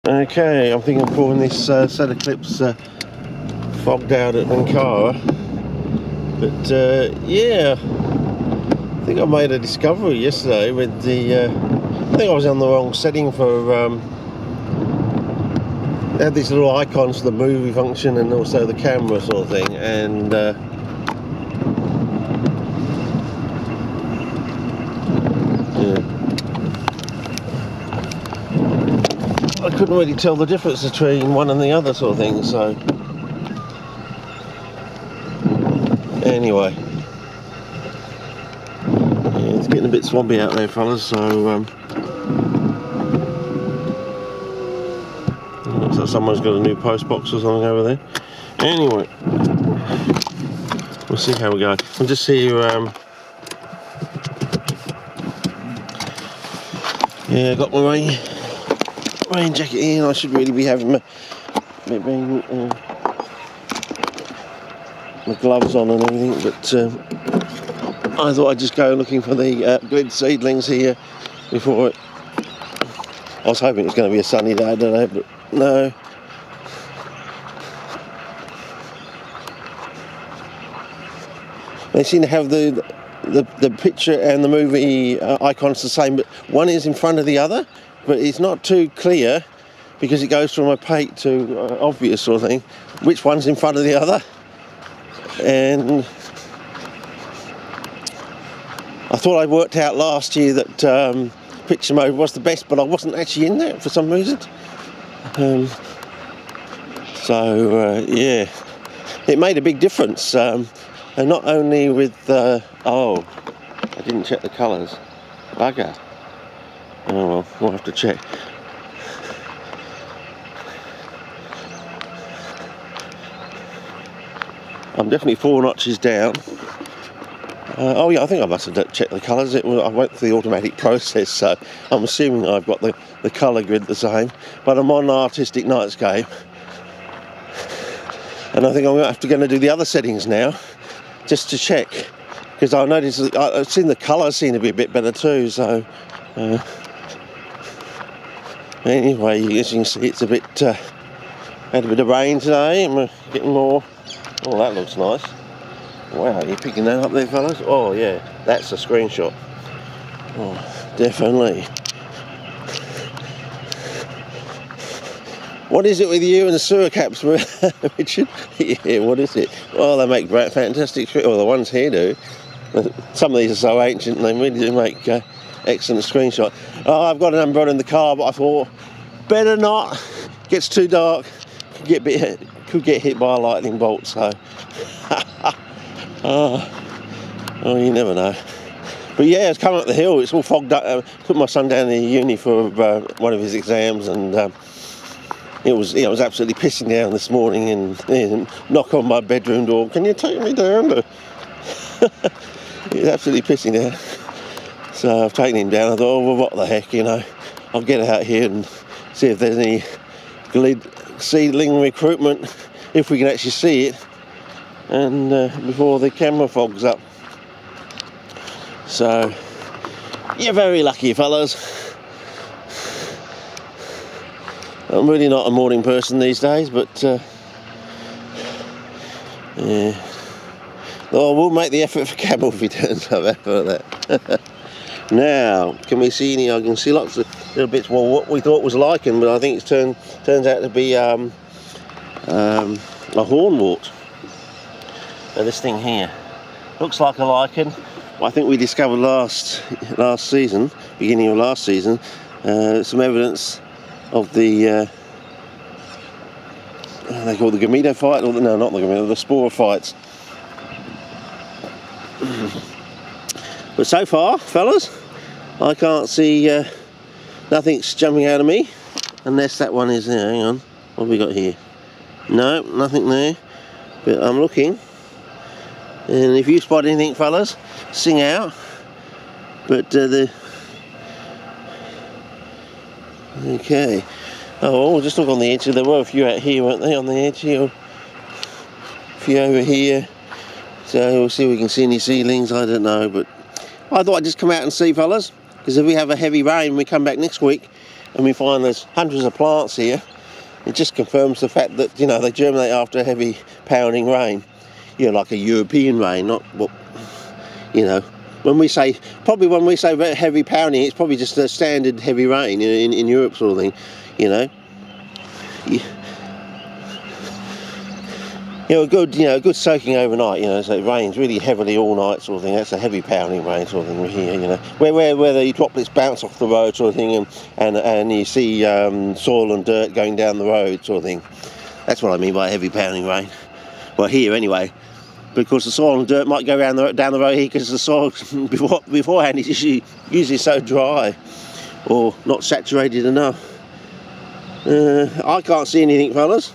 Okay, I'm thinking of pulling this set of clips fogged out at Ankara, but yeah, I think I made a discovery yesterday with the, I think I was on the wrong setting for, they had these little icons for the movie function and also the camera sort of thing, and yeah, I couldn't really tell the difference between one and the other sort of thing, so anyway, yeah, it's getting a bit swampy out there, fellas, so looks like someone's got a new post box or something over there. Anyway, we'll see how we go. I'll just see you, yeah, I got my rain jacket in. I should really be having my gloves on and everything, but I thought I'd just go looking for the GLID seedlings here before it. I was hoping it was going to be a sunny day, I don't know, but no. They seem to have the picture and the movie icons the same, but one is in front of the other, but it's not too clear because it goes from opaque to obvious sort of thing, which one's in front of the other. And I thought I worked out last year that picture mode was the best, but I wasn't actually in that for some reason. Yeah, it made a big difference, and not only with oh, I didn't check the colours, bugger. Oh well, we'll have to check. I'm definitely 4 notches down. Oh yeah, I think I must have checked the colours. I went through the automatic process, so I'm assuming I've got the colour grid the same. But I'm on artistic nightscape, and I think I'm going to have to go and do the other settings now, just to check, because I noticed I've seen the colours seem to be a bit better too. So anyway, as you can see, it's a bit had a bit of rain today, and we're getting more. Oh, that looks nice. Wow, you picking that up there, fellas? Oh yeah, that's a screenshot. Oh, definitely. What is it with you and the sewer caps, Richard? Yeah, what is it? Well, they make fantastic, well, the ones here do. Some of these are so ancient, they really do make excellent screenshot. Oh, I've got an umbrella in the car, but I thought, better not. Gets too dark, could get hit by a lightning bolt, so. Oh, you never know. But yeah, it's coming up the hill. It's all fogged up. Put my son down in uni for one of his exams, and it was absolutely pissing down this morning. And knock on my bedroom door. Can you take me down? It was absolutely pissing down. So I've taken him down. I thought, oh well, what the heck, you know? I'll get out here and see if there's any GLID seedling recruitment, if we can actually see it. And before the camera fogs up. So you're very lucky, fellas. I'm really not a morning person these days, but yeah. Oh, we'll make the effort for camel if he turns up after that. Now, can we see any? I can see lots of little bits. Well, what we thought was lichen, but I think it's turns out to be a hornwort. So this thing here looks like a lichen. I think we discovered last season, beginning of last season, some evidence of the they call the gametophyte, or no, not the gametophyte, the sporophytes. But so far, fellas, I can't see nothing's jumping out of me, unless that one is there. Hang on, what have we got here? No, nothing there. But I'm looking. And if you spot anything, fellas, sing out. But okay. Oh, we'll just look on the edge. There were a few out here, weren't they, on the edge here? A few over here. So we'll see if we can see any seedlings. I don't know, but I thought I'd just come out and see, fellas, because if we have a heavy rain, we come back next week, and we find there's hundreds of plants here, it just confirms the fact that, you know, they germinate after a heavy pounding rain. You know, like a European rain, not what, you know, when we say heavy pounding, it's probably just a standard heavy rain in Europe sort of thing, you know. A good soaking overnight, you know, so it rains really heavily all night sort of thing. That's a heavy pounding rain sort of thing here, you know. Where the droplets bounce off the road sort of thing, and you see soil and dirt going down the road sort of thing. That's what I mean by heavy pounding rain. Well, here anyway, because the soil and dirt might go down the road here because the soil beforehand is usually so dry or not saturated enough. I can't see anything, fellas.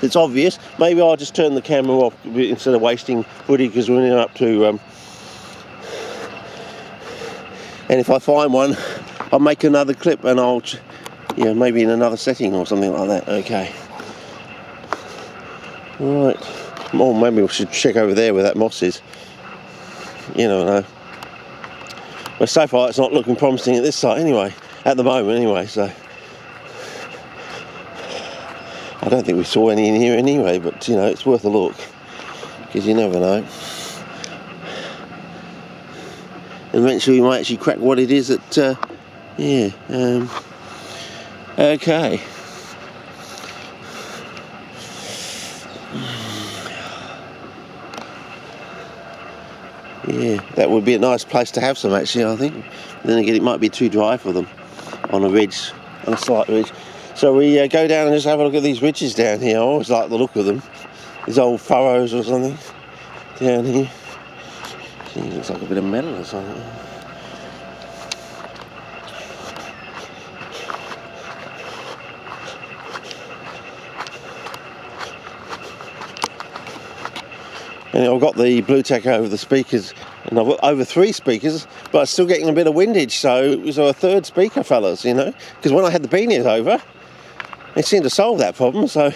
It's obvious. Maybe I'll just turn the camera off instead of wasting footage because we're up to. And if I find one, I'll make another clip and I'll, maybe in another setting or something like that. Okay. Right. Or maybe we should check over there where that moss is. You never know. But so far it's not looking promising at this site anyway. At the moment anyway, so. I don't think we saw any in here anyway, but, you know, it's worth a look, because you never know. Eventually we might actually crack what it is that, okay. Yeah, that would be a nice place to have some, actually, I think. But then again, it might be too dry for them on a ridge, on a slight ridge. So we go down and just have a look at these ridges down here. I always like the look of them. These old furrows or something down here. Gee, looks like a bit of metal or something. And I've got the blue tack over the speakers, and I've got over 3 speakers, but I'm still getting a bit of windage, so it was a third speaker, fellas, you know. Because when I had the beanies over, it seemed to solve that problem, so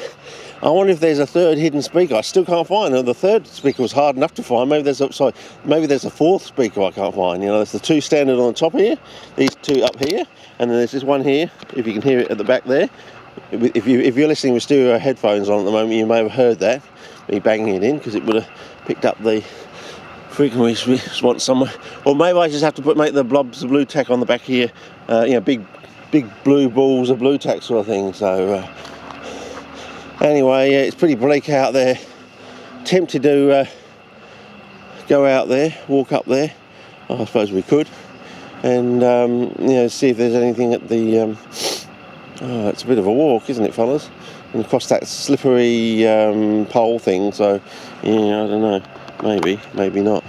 I wonder if there's a third hidden speaker. I still can't find it. The third speaker was hard enough to find. Maybe there's a fourth speaker I can't find. You know, there's the 2 standard on the top here, these 2 up here, and then there's this one here, if you can hear it at the back there. If you're listening with stereo headphones on at the moment, you may have heard that, me banging it in, because it would have picked up the frequency response somewhere. Or maybe I just have to make the blobs of blue tack on the back here, big blue balls of blue tack sort of thing. So anyway, it's pretty bleak out there. Tempted to go out there, walk up there. I suppose we could, and see if there's anything at the. It's a bit of a walk, isn't it, fellas? And across that slippery pole thing. So yeah, I don't know. Maybe not.